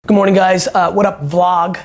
Good morning, guys. What up, vlog?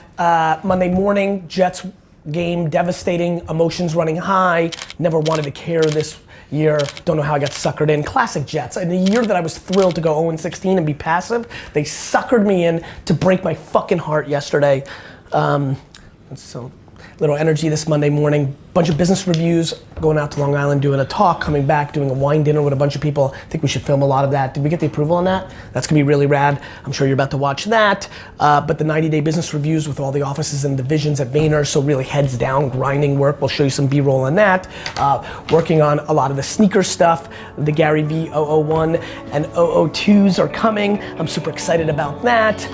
Monday morning, Jets game, devastating, emotions running high. Never wanted to care this year. Don't know how I got suckered in. Classic Jets. In the year that I was thrilled to go 0-16 and be passive, they suckered me in to break my fucking heart yesterday. So little energy this Monday morning. Bunch of business reviews, going out to Long Island, doing a talk, coming back, doing a wine dinner with a bunch of people. I think we should film a lot of that. Did we get the approval on that? That's gonna be really rad. I'm sure you're about to watch that. But the 90-day business reviews with all the offices and divisions at Vayner, so really heads down, grinding work. We'll show you some B-roll on that. Working on a lot of the sneaker stuff. The Gary V 001 and 002s are coming. I'm super excited about that.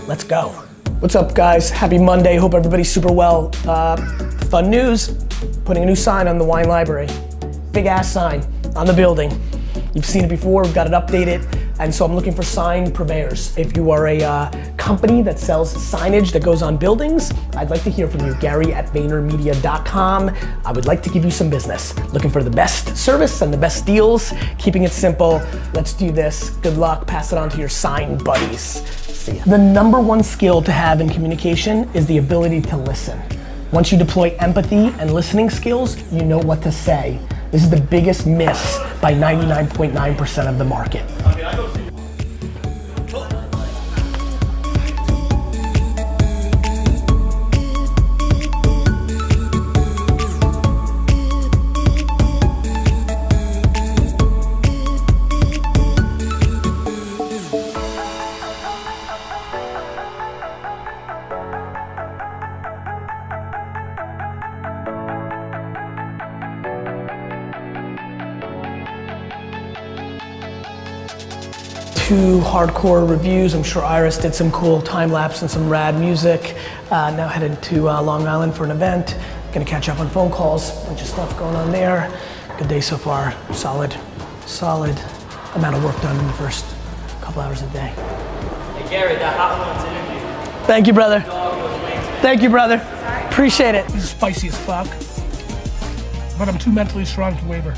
Let's go. What's up, guys? Happy Monday. Hope everybody's super well. Fun news, putting a new sign on the wine library. Big ass sign on the building. You've seen it before, we've got it updated. And so I'm looking for sign purveyors. If you are a company that sells signage that goes on buildings, I'd like to hear from you. Gary at VaynerMedia.com. I would like to give you some business. Looking for the best service and the best deals. Keeping it simple. Let's do this. Good luck. Pass it on to your sign buddies. See ya. The number one skill to have in communication is the ability to listen. Once you deploy empathy and listening skills, you know what to say. This is the biggest miss by 99.9% of the market. Two hardcore reviews. I'm sure Iris did some cool time lapse and some rad music. Now headed to Long Island for an event. Gonna catch up on phone calls. Bunch of stuff going on there. Good day so far. Solid amount of work done in the first couple hours a day. Hey Gary, that hot one's interview. Thank you, brother. Thank you, brother. Appreciate it. This is spicy as fuck, but I'm too mentally strong to waver.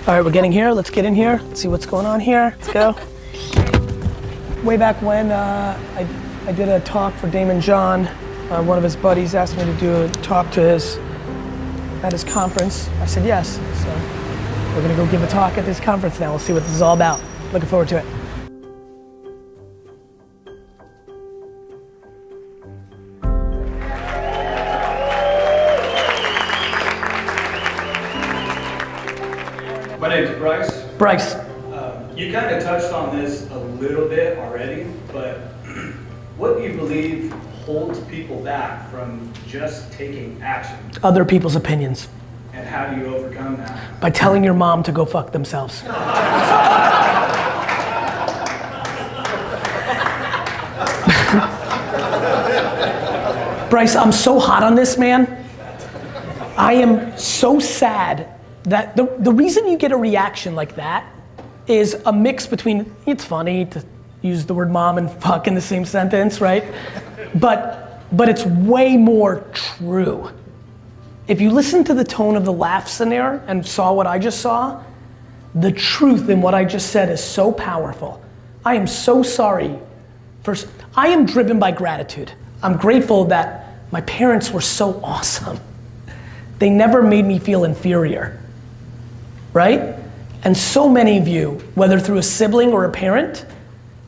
All right, we're getting here. Let's get in here. Let's see what's going on here. Let's go. Way back when I did a talk for Damon John, one of his buddies asked me to do a talk at his conference. I said yes. So we're gonna go give a talk at this conference now. We'll see what this is all about. Looking forward to it. My name is Bryce. Bryce. You kind of touched on this a little bit already, but what do you believe holds people back from just taking action? Other people's opinions. And how do you overcome that? By telling your mom to go fuck themselves. Bryce, I'm so hot on this, man. I am so sad that the reason you get a reaction like that is a mix between, it's funny to use the word mom and fuck in the same sentence, right? But it's way more true. If you listen to the tone of the laughs in there and saw what I just saw, the truth in what I just said is so powerful. I am so sorry. I am driven by gratitude. I'm grateful that my parents were so awesome. They never made me feel inferior, right? And so many of you, whether through a sibling or a parent,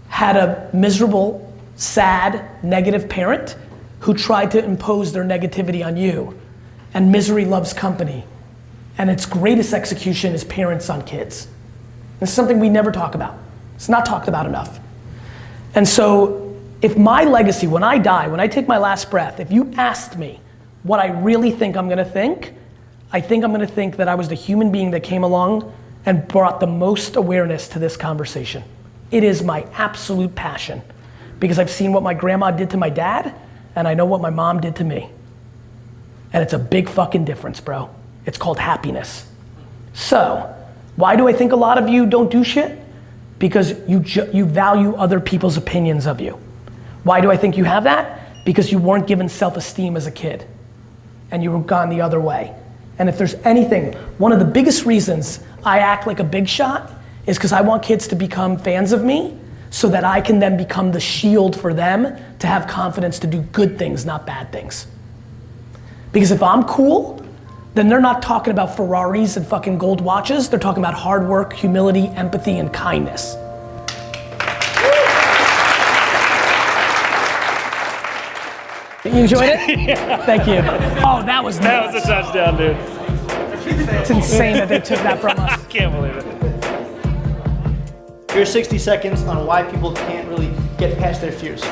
had a miserable, sad, negative parent who tried to impose their negativity on you. And misery loves company. And its greatest execution is parents on kids. This is something we never talk about. It's not talked about enough. And so If my legacy, when I die, when I take my last breath, if you asked me what I really think I'm gonna think, I think I'm gonna think that I was the human being that came along and brought the most awareness to this conversation. It is my absolute passion because I've seen what my grandma did to my dad and I know what my mom did to me. And it's a big fucking difference, bro. It's called happiness. So, why do I think a lot of you don't do shit? Because you value other people's opinions of you. Why do I think you have that? Because you weren't given self-esteem as a kid and you were gone the other way. And if there's anything, one of the biggest reasons I act like a big shot is because I want kids to become fans of me so that I can then become the shield for them to have confidence to do good things, not bad things. Because if I'm cool, then they're not talking about Ferraris and fucking gold watches, they're talking about hard work, humility, empathy, and kindness. You enjoyed it? Yeah. Thank you. Oh, that was nuts. That was a touchdown, dude. It's insane that they took that from us. I can't believe it. Your 60 seconds on why people can't really get past their fears.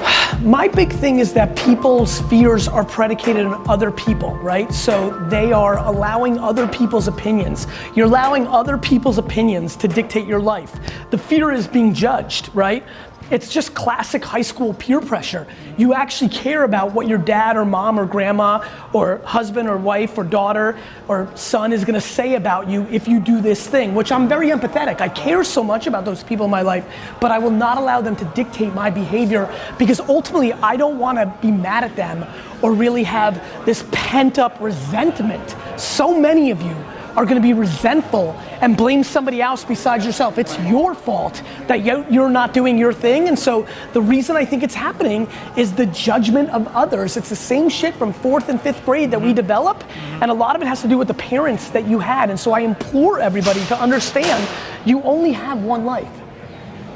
My big thing is that people's fears are predicated on other people, right? So they are allowing other people's opinions. You're allowing other people's opinions to dictate your life. The fear is being judged, right? It's just classic high school peer pressure. You actually care about what your dad or mom or grandma or husband or wife or daughter or son is gonna say about you if you do this thing, which I'm very empathetic. I care so much about those people in my life, but I will not allow them to dictate my behavior because ultimately I don't wanna be mad at them or really have this pent up resentment. So many of you are gonna be resentful and blame somebody else besides yourself. It's your fault that you're not doing your thing, and so the reason I think it's happening is the judgment of others. It's the same shit from 4th and 5th grade that we develop, and a lot of it has to do with the parents that you had, and so I implore everybody to understand you only have one life,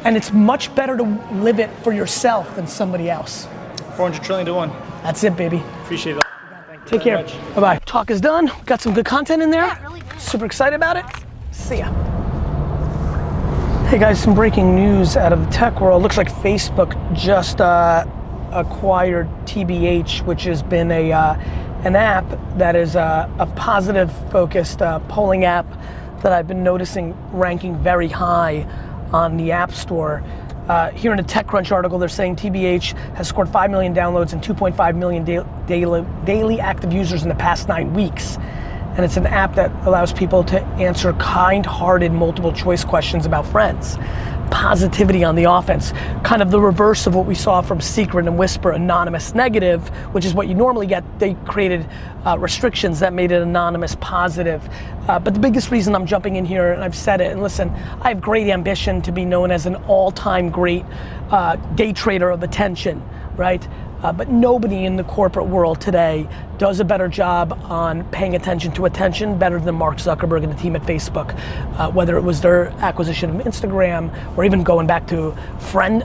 and it's much better to live it for yourself than somebody else. 400 trillion to 1. That's it, baby. Appreciate it. Take care. Bye-bye. Talk is done. Got some good content in there. Yeah, really good. Super excited about it. See ya. Hey guys, some breaking news out of the tech world. Looks like Facebook just acquired TBH, which has been an app that is a positive focused polling app that I've been noticing ranking very high on the App Store. Here in a TechCrunch article, they're saying TBH has scored 5 million downloads and 2.5 million daily active users in the past 9 weeks. And it's an app that allows people to answer kind-hearted multiple choice questions about friends. Positivity on the offense, kind of the reverse of what we saw from Secret and Whisper, anonymous negative, which is what you normally get. They created restrictions that made it anonymous positive. But the biggest reason I'm jumping in here, and I've said it, and listen, I have great ambition to be known as an all-time great day trader of attention, right? But nobody in the corporate world today does a better job on paying attention to attention better than Mark Zuckerberg and the team at Facebook. Whether it was their acquisition of Instagram or even going back to Friend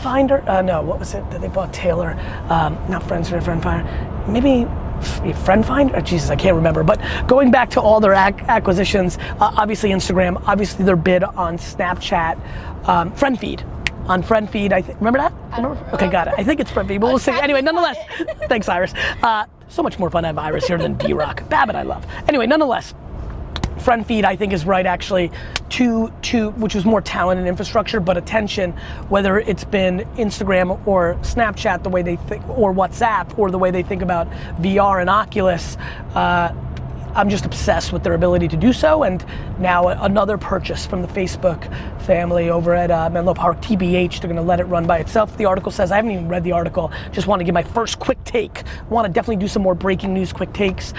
Finder? No, what was it that they bought Taylor? Not Friendster, Friend Finder. Maybe Friend Finder? Oh, Jesus, I can't remember. But going back to all their acquisitions, obviously Instagram, obviously their bid on Snapchat, Friend Feed. On Friend Feed, remember that? Okay, got it. I think it's Friend Feed, but we'll see. Anyway, nonetheless, thanks Iris. So much more fun to have Iris here than D-Rock. Babbitt I love. Anyway, nonetheless, Friend Feed I think is right actually to which was more talent and infrastructure, but attention, whether it's been Instagram or Snapchat, the way they think, or WhatsApp, or the way they think about VR and Oculus, I'm just obsessed with their ability to do so, and now another purchase from the Facebook family over at Menlo Park, TBH. They're gonna let it run by itself. The article says, I haven't even read the article, just want to give my first quick take. Want to definitely do some more breaking news quick takes.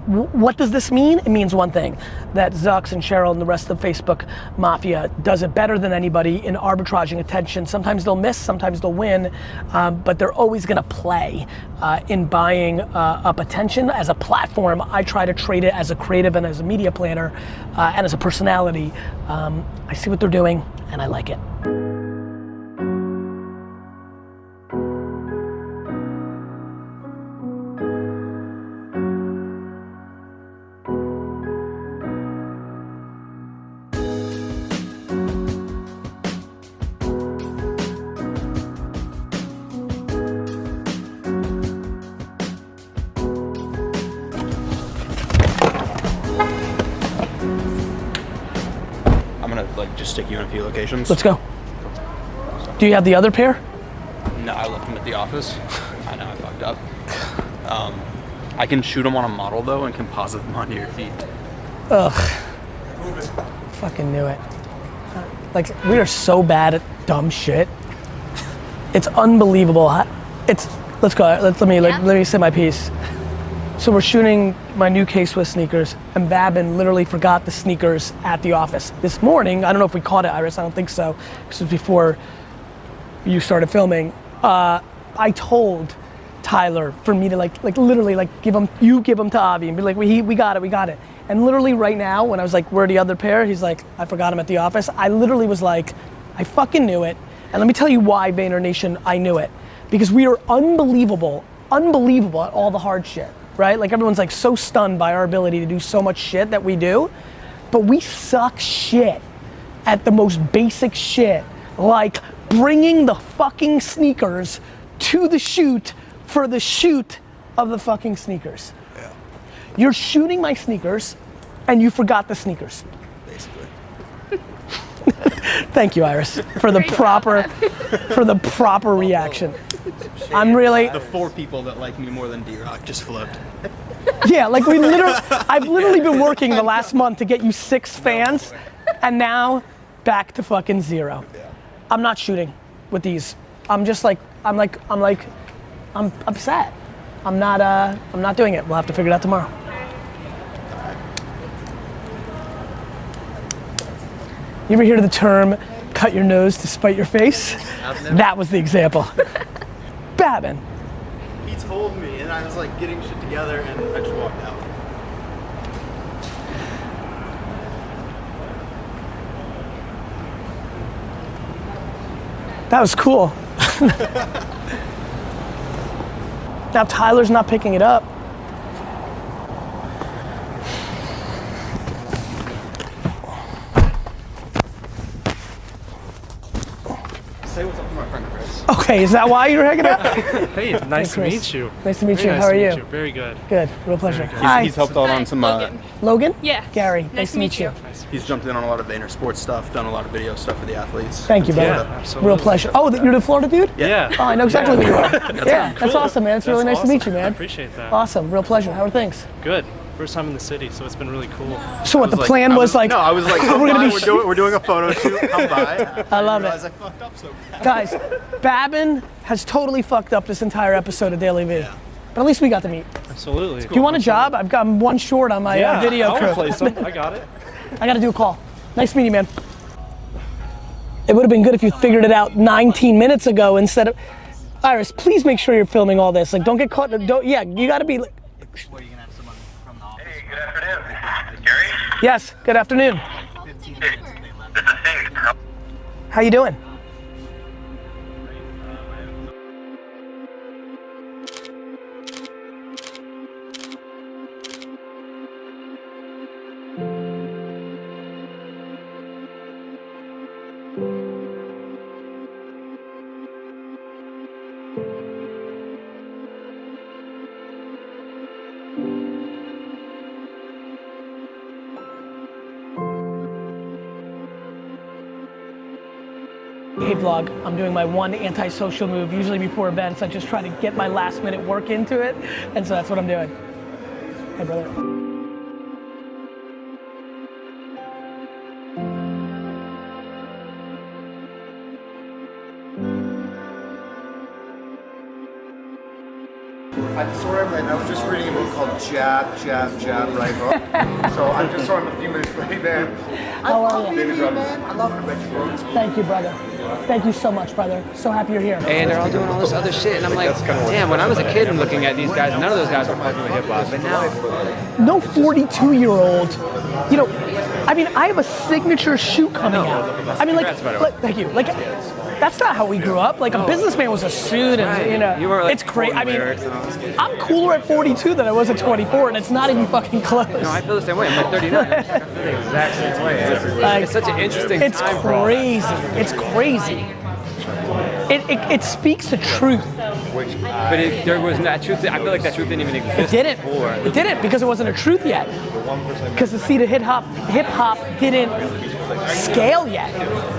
What does this mean? It means one thing, that Zucks and Cheryl and the rest of the Facebook mafia does it better than anybody in arbitraging attention. Sometimes they'll miss, sometimes they'll win, but they're always gonna play in buying up attention. As a platform, I try to trade it as a creative and as a media planner and as a personality. I see what they're doing and I like it. I'm gonna like just stick you in a few locations. Let's go. Do you have the other pair? No, I left them at the office. I know I fucked up. I can shoot them on a model though and composite them onto your feet. Ugh. Fucking knew it. Like, we are so bad at dumb shit. It's unbelievable. Let's go. Let me say my piece. So we're shooting my new K-Swiss sneakers, and Babin literally forgot the sneakers at the office. This morning, I don't know if we caught it, Iris, I don't think so, because it was before you started filming. I told Tyler for me to like literally give them to Avi and be like, we got it. And literally right now, when I was like, where are the other pair? He's like, I forgot them at the office. I literally was like, I fucking knew it. And let me tell you why, Vayner Nation, I knew it. Because we are unbelievable at all the hard shit, right? Like everyone's like so stunned by our ability to do so much shit that we do, but we suck shit at the most basic shit, like bringing the fucking sneakers to the shoot for the shoot of the fucking sneakers. Yeah. You're shooting my sneakers and you forgot the sneakers. Basically. Thank you, Iris, for the proper reaction. I'm really The 4 people that like me more than D-Rock just flipped. Yeah, like I've literally been working the last month to get you 6 fans, and now back to fucking 0. I'm not shooting with these. I'm just like I'm upset. I'm not doing it. We'll have to figure it out tomorrow. You ever hear the term cut your nose to spite your face? That was the example. Babin. He told me, and I was like getting shit together, and I just walked out. That was cool. Now Tyler's not picking it up. Say what's up to my friend Chris. Okay, is that why you're hanging out? Hey, nice to Chris. meet you. Nice to meet Very you. nice How are to you? meet you? Very good. Good, real pleasure. good. Hi, He's helped out on some. Logan? Yeah. Gary, Nice to meet you. He's jumped in on a lot of Vayner sports stuff, done a lot of video stuff for the athletes. Thank you, brother. Yeah, absolutely. Real pleasure. Oh, you're the Florida dude? Yeah. Oh, I know exactly who you are. Yeah, that's awesome, man. It's really nice to meet you, I man. appreciate that. Awesome, real pleasure. How are things? Good. First time in the city, so it's been really cool. So what, the plan was like, No, I was like, we're gonna be we're doing a photo shoot. Come by. I love it. I fucked up so bad. Guys, Babin has totally fucked up this entire episode of Dailyvee. Yeah. But at least we got to meet. Absolutely. Do you want a job? I've got one short on my video I'll crew. replace them. I got it. I got to do a call. Nice meeting you, man. It would have been good if you figured it out 19 minutes ago instead of. Iris, please make sure you're filming all this. Like, don't get caught. Yeah, you got to be. Hey, good afternoon. Gary? Yes, good afternoon. Hey, this is Hank. How you doing? Hey vlog, I'm doing my one anti-social move. Usually before events, I just try to get my last minute work into it. And so that's what I'm doing. Hey brother. I'm sorry, I was just reading a book called Jab, Jab, Jab, Right Hook. So I'm just sorry I'm a few minutes late, man. How are you? David man. I love it, bro. Thank you, brother. Thank you so much, brother. So happy you're here. And they're all doing all this other shit, and I'm like, damn, when I was a kid and looking at these guys, none of those guys were fucking with hip hop, but now. No 42-year-old, you know, I mean, I have a signature shoe coming out. I mean, like, thank you. Like, that's not how we grew up. Like, a businessman was a suit, and you know, it's crazy. I mean, I'm cooler at 42 than I was at 24, and it's not even fucking close. No, I feel the same way. I'm like 39. I feel the exact same way. It's such an interesting it's time. crazy. It's crazy. It speaks to truth. But there was that truth. I feel like that truth didn't even exist. It didn't. Before. It didn't because it wasn't a truth yet. Because the seed of hip hop didn't scale yet.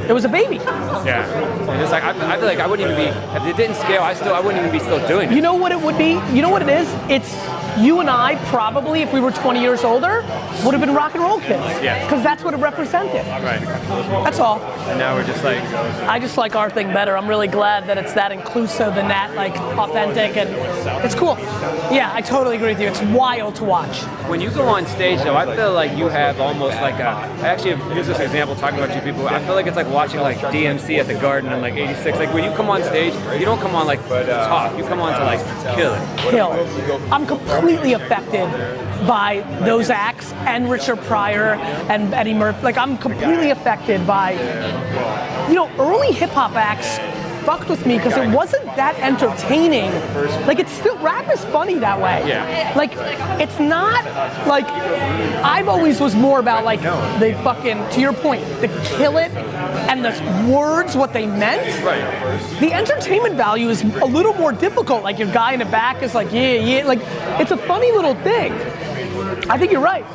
It was a baby. Yeah. And it's like I feel like I wouldn't even be if it didn't scale. I wouldn't even be still doing it. You know what it would be? You know what it is? It's you and I probably, if we were 20 years older, would have been rock and roll kids. Yeah. Because that's what it represented. Right. That's all. And now we're just like. I just like our thing better. I'm really glad that it's that inclusive and that like authentic, and it's cool. Yeah, I totally agree with you. It's wild to watch. When you go on stage, though, I feel like you have almost like a. I actually have used this example talking about you people. I feel like it's like watching like DMC at the Garden in like '86. Like when you come on stage, you don't come on like to talk. You come on to like kill it. Kill. I'm completely affected by those acts and Richard Pryor and Eddie Murphy. Like I'm completely affected by, you know, early hip hop acts fucked with me because it wasn't that entertaining. Like it's still, rap is funny that way. Yeah. Like it's not like, I've always was more about like the fucking, to your point, the kill it and the words, what they meant. Right. The entertainment value is a little more difficult. Like your guy in the back is like, yeah, like it's a funny little thing. I think you're right.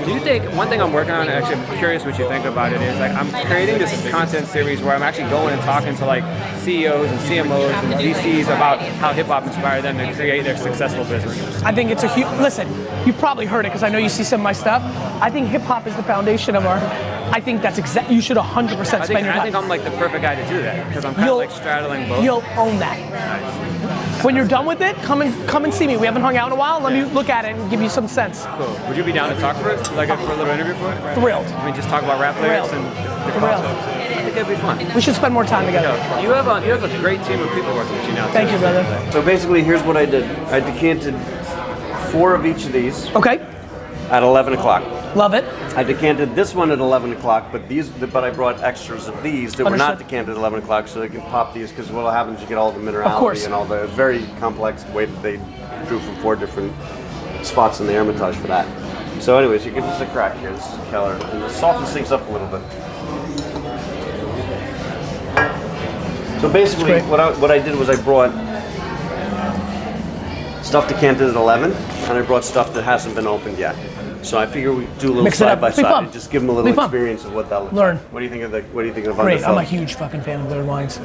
Do you think, one thing I'm working on, actually I'm curious what you think about it, is like I'm creating this content series where I'm actually going and talking to like CEOs and CMOs and VCs about how hip hop inspired them to create their successful businesses. I think it's a huge, listen, you've probably heard it because I know you see some of my stuff. I think hip hop is the foundation of our, I think that's exactly, you should 100% spend your time. I think I'm like the perfect guy to do that because I'm kind of like straddling both. You'll own that. When you're done with it, come and see me. We haven't hung out in a while. Let me look at it and give you some sense. Cool. Would you be down to talk for it? Like for a little interview for it? Thrilled. I mean, just talk about rap lyrics and the concepts. I think it'd be fun. We should spend more time together. You have a great team of people working with you now. Thank you, brother. So basically, here's what I did. I decanted 4 of each of these Okay. at 11 o'clock. Love it. I decanted this one at 11 o'clock, but I brought extras of these that were not Understood. decanted at 11 o'clock, so they can pop these, because what happens, you get all the Of minerality course. and all the very complex way that they drew from 4 different spots in the Hermitage for that. So anyways, you get just a crack here. This is Keller, and it softens things up a little bit. So basically, what I did was I brought stuff decanted at 11, and I brought stuff that hasn't been opened yet. So I figure we do a little Mix it up. side by Be side fun. and just give them a little Be fun. experience of what that looks Learn. like. What do you think of of Great. I'm a Underfelt? huge fucking fan of their wines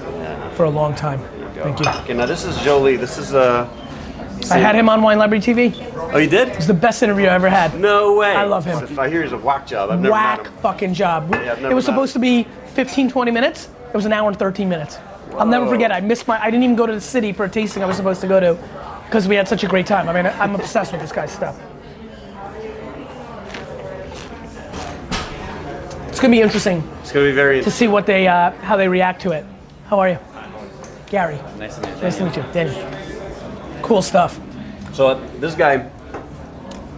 for a long time. Thank you. Okay, now this is Jolie. This is I had him on Wine Library TV. Oh, you did? It was the best interview I ever had. No way. I love him. I hear he's a whack job. I've never Whack met him. fucking job. Yeah, I've never It was met supposed to be 15, 20 minutes. It was an hour and 13 minutes. I'll never forget. I didn't even go to the city for a tasting I was supposed to go to because we had such a great time. I mean, I'm obsessed with this guy's stuff. It's gonna be interesting It's going to be very to see what they, how they react to it. How are you? Gary. Nice to meet you. Nice to meet you. Danny. Cool stuff. So this guy,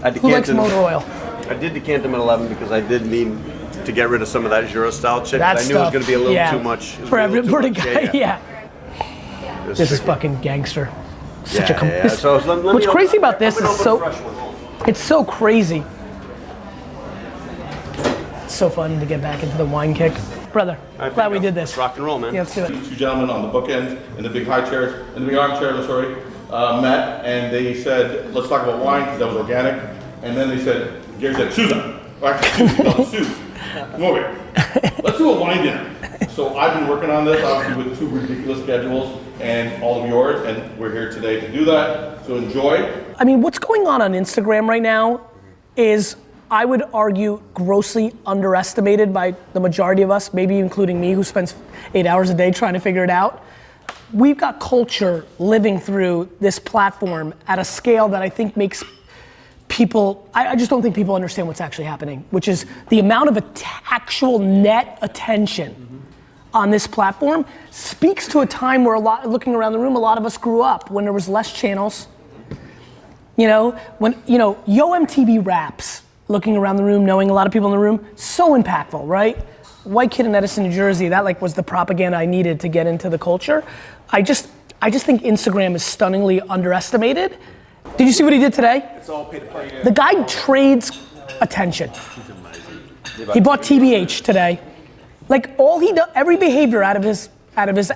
I Who likes decanted. motor oil? I did decant him at 11 because I did need to get rid of some of that Euro style shit. That I knew it was stuff, going to be a little yeah. too much. It was For a little every too much. guy, yeah. This is tricky. fucking gangster. Such Yeah, a yeah. this- So let me what's open- crazy about this I'm gonna is open a so fresh one. it's so crazy. It's so fun to get back into the wine kick, brother. Glad we did this. Rock and roll, man. Yeah, let's do it. Two gentlemen on the bookend in the big high chairs, in the big armchairs, met, and they said, let's talk about wine, because that was organic. And then they said, Gary said, Susan. Or actually, Susan, called Susan. Come over here. Let's do a wine dinner. So I've been working on this, obviously with 2 ridiculous schedules, and all of yours, and we're here today to do that. So enjoy. I mean, what's going on Instagram right now is, I would argue, grossly underestimated by the majority of us, maybe including me, who spends 8 hours a day trying to figure it out. We've got culture living through this platform at a scale that I think makes people, I just don't think people understand what's actually happening, which is the amount of actual net attention on this platform speaks to a time where looking around the room, a lot of us grew up when there was less channels. You know, when, Yo MTV Raps, looking around the room, knowing a lot of people in the room, so impactful, right? White kid in Edison, New Jersey, that like was the propaganda I needed to get into the culture. I just think Instagram is stunningly underestimated. Did you see what he did today? It's all pay to play. The guy trades attention. He bought TBH today. Like all he does, every behavior out of his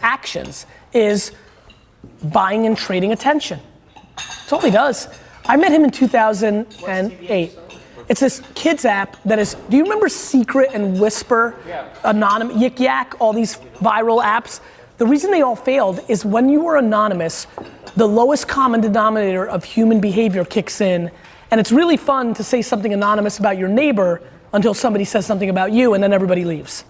actions is buying and trading attention. That's all he does. I met him in 2008. It's this kids app that is, do you remember Secret and Whisper, Anonymous, Yik Yak, all these viral apps? The reason they all failed is when you were anonymous, the lowest common denominator of human behavior kicks in, and it's really fun to say something anonymous about your neighbor until somebody says something about you and then everybody leaves.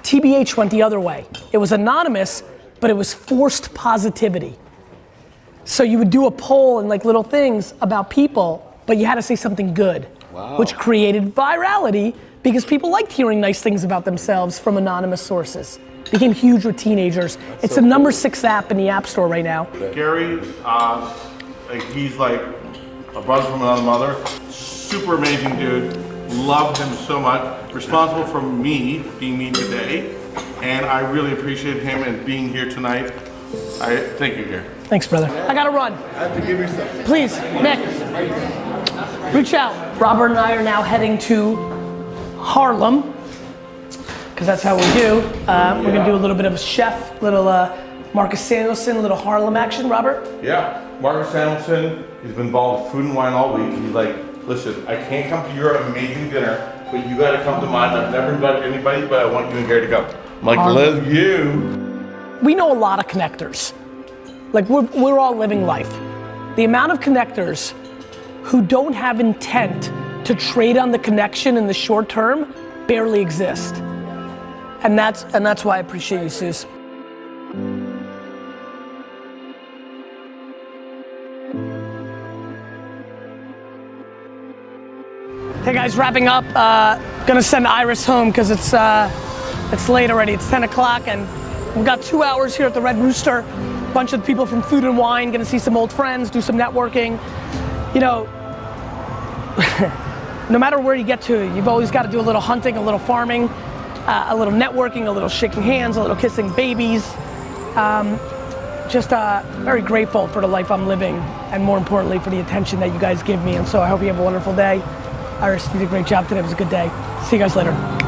TBH went the other way. It was anonymous, but it was forced positivity. So you would do a poll and like little things about people, but you had to say something good, which created virality because people liked hearing nice things about themselves from anonymous sources. Became huge with teenagers. It's the number 6 app in the App Store right now. Gary, he's like a brother from another mother. Super amazing dude. Love him so much. Responsible for me being me today. And I really appreciate him and being here tonight. I thank you, Gary. Thanks, brother. I gotta run. I have to give you something. Please, Nick, reach out. Robert and I are now heading to Harlem, because that's how we do. We're gonna do a little bit of chef, little Marcus Samuelson, a little Harlem action, Robert. Yeah, Marcus Samuelson, he's been involved with food and wine all week. He's like, listen, I can't come to your amazing dinner, but you gotta come to mine. I've never invited anybody, but I want you and Gary to go. I'm like, love you. We know a lot of connectors. Like we're all living life. The amount of connectors who don't have intent to trade on the connection in the short term barely exist. And that's why I appreciate you, Suze. Hey guys, wrapping up. Gonna send Iris home because it's late already. It's 10 o'clock and we've got 2 hours here at the Red Rooster. Bunch of people from Food and Wine, gonna see some old friends, do some networking. You know, no matter where you get to, you've always got to do a little hunting, a little farming, a little networking, a little shaking hands, a little kissing babies. Just very grateful for the life I'm living, and more importantly for the attention that you guys give me. And so I hope you have a wonderful day. Iris, you did a great job today. It was a good day. See you guys later.